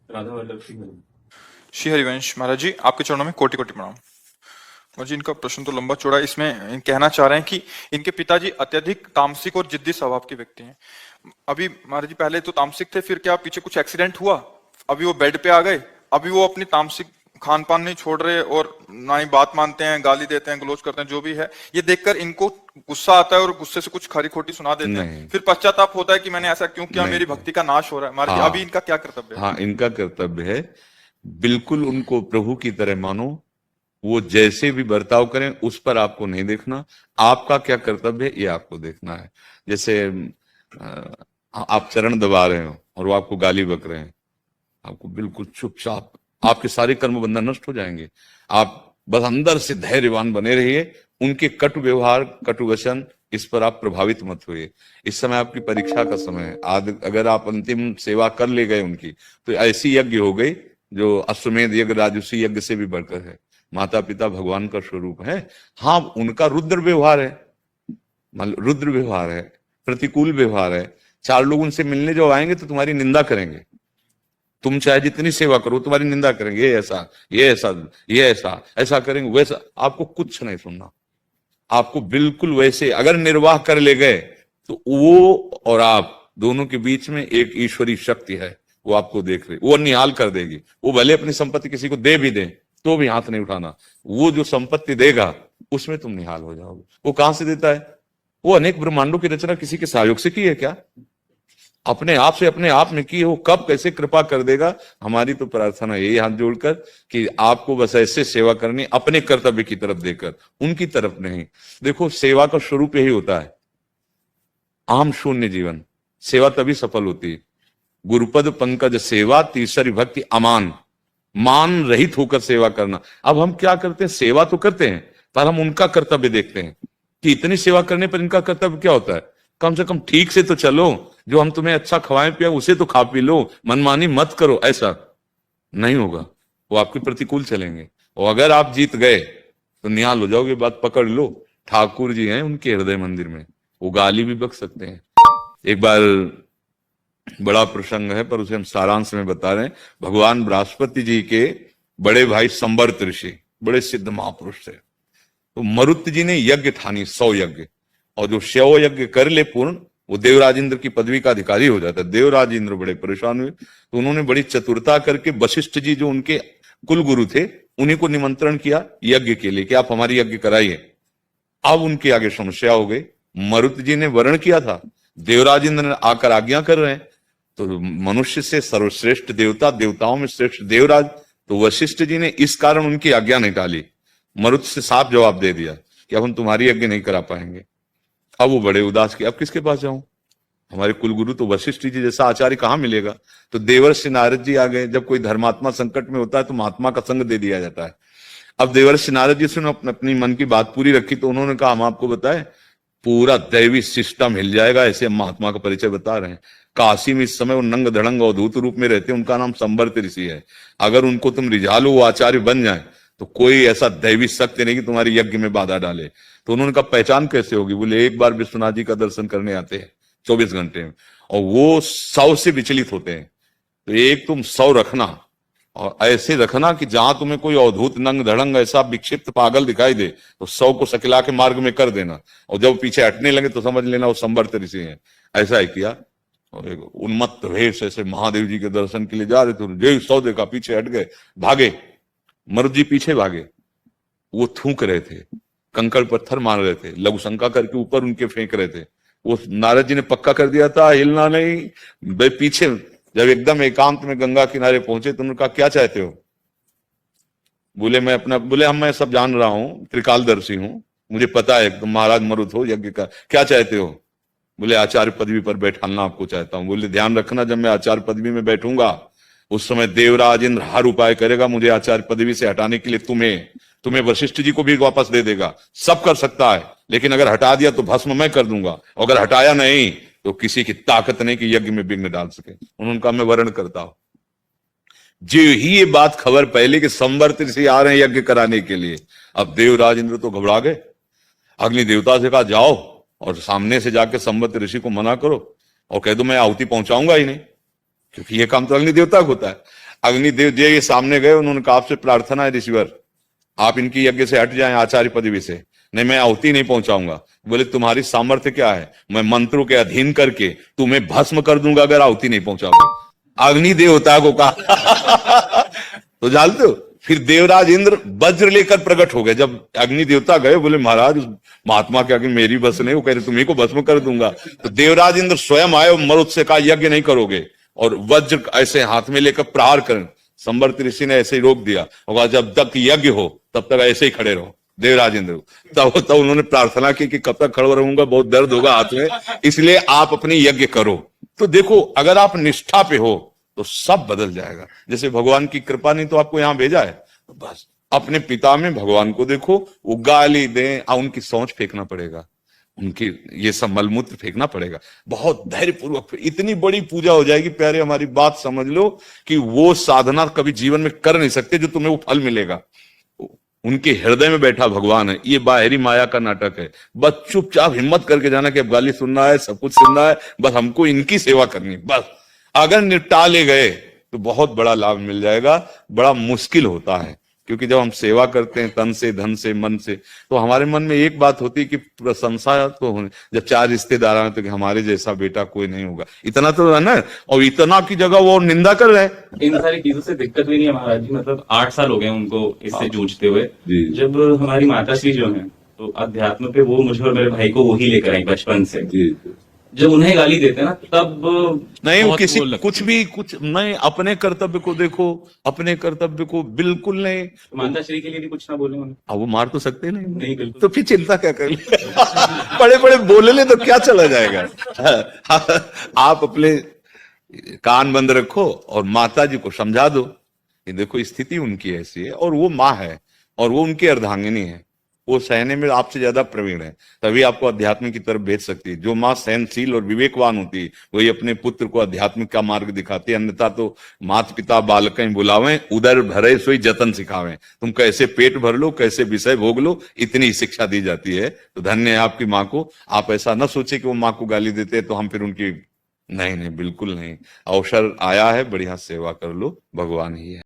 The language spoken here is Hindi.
राधा वल्लभ सिंह। श्री हरिवंश महाराज जी, आपके चरणों में कोटि कोटि प्रणाम। महाराज जी, इनका प्रश्न तो लंबा चौड़ा है। इसमें कहना चाह रहे हैं कि इनके पिताजी अत्यधिक तामसिक और जिद्दी स्वभाव के व्यक्ति हैं। अभी महाराज जी पहले तो तामसिक थे, फिर क्या पीछे कुछ एक्सीडेंट हुआ, अभी वो बेड पे आ गए, अभी वो अपनी तामसिक खान पान नहीं छोड़ रहे और ना ही बात मानते हैं, गाली देते हैं, गलोच करते हैं, जो भी है। ये देखकर इनको गुस्सा आता है और गुस्से से कुछ खरी खोटी सुना देते हैं, फिर पश्चाताप होता है कि मैंने ऐसा क्यों किया, मेरी भक्ति का नाश हो रहा है। महाराज जी, अभी इनका क्या कर्तव्य है? हाँ, इनका कर्तव्य है, बिल्कुल उनको प्रभु की तरह मानो। वो जैसे भी बर्ताव करें उस पर आपको नहीं देखना, आपका क्या कर्तव्य है ये आपको देखना है। जैसे आप चरण दबा रहे हो और वो आपको गाली बक रहे हैं, आपको बिल्कुल चुपचाप, आपके सारे कर्म बंधन नष्ट हो जाएंगे। आप बस अंदर से धैर्यवान बने रहिए। उनके कटु व्यवहार, कटु वचन, इस पर आप प्रभावित मत होइए। इस समय आपकी परीक्षा का समय है। आज अगर आप अंतिम सेवा कर ले गए उनकी, तो ऐसी यज्ञ हो गई जो अश्वमेध यज्ञ, राजसी यज्ञ से भी बढ़कर है। माता पिता भगवान का स्वरूप है। हाँ, उनका रुद्र व्यवहार है, रुद्र व्यवहार है, प्रतिकूल व्यवहार है। चार लोग उनसे मिलने जो आएंगे तो तुम्हारी निंदा करेंगे। तुम चाहे जितनी सेवा करो, तुम्हारी निंदा करेंगे, ये ऐसा, ये ऐसा, ये ऐसा, ऐसा करेंगे, वैसा। आपको कुछ नहीं सुनना। आपको बिल्कुल वैसे अगर निर्वाह कर ले गए तो वो और आप दोनों के बीच में एक ईश्वरी शक्ति है, वो आपको देख रही, वो निहाल कर देगी। वो भले अपनी संपत्ति किसी को दे भी दे तो भी हाथ नहीं उठाना। वो जो संपत्ति देगा उसमें तुम निहाल हो जाओगे। वो कहां से देता है? वो अनेक ब्रह्मांडों की रचना किसी के सहयोग से की है क्या? अपने आप से, अपने आप में की। वो कब कैसे कृपा कर देगा। हमारी तो प्रार्थना यही हाथ जोड़कर कि आपको बस ऐसे सेवा करनी, अपने कर्तव्य की तरफ देकर, उनकी तरफ नहीं। देखो, सेवा का स्वरूप यही होता है, आम शून्य जीवन। सेवा तभी सफल होती है। गुरुपद पंकज सेवा, तीसरी भक्ति अमान, मान रहित होकर सेवा करना। अब हम क्या करते हैं? सेवा तो करते हैं, पर हम उनका कर्तव्य देखते हैं कि इतनी सेवा करने पर इनका कर्तव्य क्या होता है। कम से कम ठीक से तो चलो, जो हम तुम्हें अच्छा खवाएं पिया उसे तो खा पी लो, मनमानी मत करो। ऐसा नहीं होगा, वो आपके प्रतिकूल चलेंगे। और अगर आप जीत गए तो निहाल हो जाओगे। बात पकड़ लो, ठाकुर जी हैं उनके हृदय मंदिर में, वो गाली भी बक सकते हैं। एक बार बड़ा प्रसंग है, पर उसे हम सारांश में बता रहे हैं। भगवान बृहस्पति जी के बड़े भाई संवर्त ऋषि बड़े सिद्ध महापुरुष थे। तो मरुत जी ने यज्ञ ठानी, 100 यज्ञ, और जो 100 यज्ञ कर ले पूर्ण, वो देवराज इंद्र की पदवी का अधिकारी हो जाता है। देवराज इंद्र बड़े परेशान हुए, तो उन्होंने बड़ी चतुरता करके वशिष्ठ जी जो उनके कुल गुरु थे, उन्हीं को निमंत्रण किया यज्ञ के लिए कि आप हमारी यज्ञ कराइए। अब उनके आगे समस्या हो गई। मरुत जी ने वर्ण किया था, देवराज इंद्र ने आकर आज्ञा कर रहे हैं। तो मनुष्य से सर्वश्रेष्ठ देवता, देवताओं में श्रेष्ठ देवराज, तो वशिष्ठ जी ने इस कारण उनकी आज्ञा नहीं टाली। मरुत से साफ जवाब दे दिया कि अब हम तुम्हारी यज्ञ नहीं करा पाएंगे। अब वो बड़े उदास किए, अब किसके पास जाऊं? हमारे कुलगुरु तो वशिष्ठ जी जैसा आचार्य कहां मिलेगा। तो देवर्षि नारद जी आ गए। जब कोई धर्मात्मा संकट में होता है तो महात्मा का संग दे दिया जाता है। अब देवर्षि नारद जी से अपनी मन की बात पूरी रखी, तो उन्होंने कहा हम आपको बताएं, पूरा दैवी सिस्टम हिल जाएगा, ऐसे हम महात्मा का परिचय बता रहे हैं। काशी में इस समय वो नंग धड़ंग अवधूत रूप में रहते हैं, उनका नाम संवर्त ऋषि है। अगर उनको तुम रिझा लो, वो आचार्य बन जाए, तो कोई ऐसा दैवी शक्ति नहीं कि तुम्हारी यज्ञ में बाधा डाले। तो उन्होंने कहा पहचान कैसे होगी? बोले एक बार विश्वनाथ जी का दर्शन करने आते हैं 24 घंटे में, और वो 100 से विचलित होते हैं। तो एक तुम 100 रखना, और ऐसे रखना कि जहां तुम्हें कोई अवधूत नंग धड़ंग ऐसा विक्षिप्त पागल दिखाई दे तो 100 को सकला के मार्ग में कर देना, और जब पीछे हटने लगे तो समझ लेना वो संवर्त ऋषि हैं। ऐसा ही किया, और एक उन्मत्त भेष ऐसे महादेव जी के दर्शन के लिए जा रहे थे, जो 100 देखा पीछे हट गए, भागे। मरुद जी पीछे भागे, वो थूक रहे थे, कंकड़ पत्थर मार रहे थे, लघु शंका करके ऊपर उनके फेंक रहे थे। वो नारद जी ने पक्का कर दिया था, हिलना नहीं। भाई पीछे जब एकदम एकांत में गंगा किनारे पहुंचे तो उन्होंने कहा क्या चाहते हो? बोले मैं सब जान रहा हूँ, त्रिकालदर्शी हूँ, मुझे पता है तुम महाराज मरुत हो, यज्ञ का क्या चाहते हो? बोले आचार्य पदवी पर बैठाना आपको चाहता हूँ। बोले ध्यान रखना, जब मैं आचार्य पदवी में बैठूंगा उस समय देवराज इंद्र हर उपाय करेगा मुझे आचार्य पदवी से हटाने के लिए। तुम्हें वशिष्ठ जी को भी वापस दे देगा, सब कर सकता है, लेकिन अगर हटा दिया तो भस्म मैं कर दूंगा, और अगर हटाया नहीं तो किसी की ताकत नहीं कि यज्ञ में विघ्न डाल सके। उन्होंने कहा मैं वर्ण करता हूं। जो ही ये बात खबर पहले कि संवर्त ऋषि आ रहे हैं यज्ञ कराने के लिए, अब देवराज इंद्र तो घबरा गए। अग्नि देवता से कहा जाओ और सामने से जाके संवर्त ऋषि को मना करो और कह दो मैं आहुति पहुंचाऊंगा ही नहीं, क्योंकि ये काम तो अग्नि देवता को होता है। अग्निदेव जी ये सामने गए, उन्होंने कहा आपसे प्रार्थना है ऋषिवर, आप इनकी यज्ञ से हट जाएं, आचार्य पदवी से। नहीं, मैं आहुति नहीं पहुंचाऊंगा। बोले तुम्हारी सामर्थ्य क्या है? मैं मंत्रों के अधीन करके तुम्हें भस्म कर दूंगा अगर आहुति नहीं पहुंचाओगे। अग्नि देवता को कहा। तो जानते हो, फिर देवराज इंद्र वज्र लेकर प्रकट हो गए। जब अग्नि देवता गए, बोले महाराज उस महात्मा के आगे मेरी बस नहीं, वो कह रहे तुम्ही को भस्म कर दूंगा। तो देवराज इंद्र स्वयं आए और मरुत से कहा यज्ञ नहीं करोगे, और वज्र ऐसे हाथ में लेकर प्रहार करें। संवर्त ऋषि ने ऐसे ही रोक दिया, होगा जब तक यज्ञ हो तब तक ऐसे ही खड़े रहो देवराज इंद्र। तब उन्होंने प्रार्थना की कि कब तक खड़ा रहूंगा, बहुत दर्द होगा हाथ में, इसलिए आप अपने यज्ञ करो। तो देखो, अगर आप निष्ठा पे हो तो सब बदल जाएगा। जैसे भगवान की कृपा नहीं तो आपको यहां भेजा है, तो बस अपने पिता में भगवान को देखो, वो गाली दें, उनकी सोच फेंकना पड़ेगा, उनकी ये सब मलमूत्र फेंकना पड़ेगा, बहुत धैर्य पूर्वक। इतनी बड़ी पूजा हो जाएगी प्यारे, हमारी बात समझ लो कि वो साधना कभी जीवन में कर नहीं सकते जो तुम्हें वो फल मिलेगा। उनके हृदय में बैठा भगवान है, ये बाहरी माया का नाटक है। बस चुपचाप हिम्मत करके जाना कि अब गाली सुनना है, सब कुछ सुनना है, बस हमको इनकी सेवा करनी है। बस अगर निपटा ले गए तो बहुत बड़ा लाभ मिल जाएगा। बड़ा मुश्किल होता है, क्योंकि जब हम सेवा करते हैं तन से, धन से, मन से, तो हमारे मन में एक बात होती है कि प्रशंसा तो होने। जब 4 रिश्तेदार आए तो कि हमारे जैसा बेटा कोई नहीं होगा, इतना तो है ना, और इतना की जगह वो निंदा कर रहे हैं। इन सारी चीजों से दिक्कत हुई नहीं है महाराज जी, मतलब 8 साल हो गए उनको इससे जूझते हुए। जी। जब हमारी माता श्री जो है तो अध्यात्म पे वो मुझे और मेरे भाई को वही लेकर आई बचपन से। जब उन्हें गाली देते ना तब नहीं, वो बहुत किसी वो लगती कुछ भी कुछ नहीं, अपने कर्तव्य को देखो, अपने कर्तव्य को बिल्कुल नहीं। है। माता श्री के लिए भी कुछ ना बोले उन्हें। अब वो मार तो सकते नहीं, नहीं, बिल्कुल। तो फिर चिंता क्या कर बड़े बड़े बोले ले तो क्या चला जाएगा। आप अपने कान बंद रखो और माता जी को समझा दो कि देखो स्थिति उनकी ऐसी है, और वो माँ है और वो उनकी अर्धांगिनी है, वो सहने में आपसे ज्यादा प्रवीण है, तभी आपको अध्यात्म की तरफ भेज सकती है। जो माँ सहनशील और विवेकवान होती है वही अपने पुत्र को अध्यात्म का मार्ग दिखाती है। अन्यथा तो माता पिता बालकें बुलावें, उदर भरे सोई जतन सिखावें। तुम कैसे पेट भर लो, कैसे विषय भोग लो, इतनी शिक्षा दी जाती है। तो धन्य है आपकी माँ को। आप ऐसा न सोचे कि वो माँ को गाली देते हैं तो हम फिर उनकी, नहीं नहीं, बिल्कुल नहीं। अवसर आया है, बढ़िया सेवा कर लो, भगवान ही है।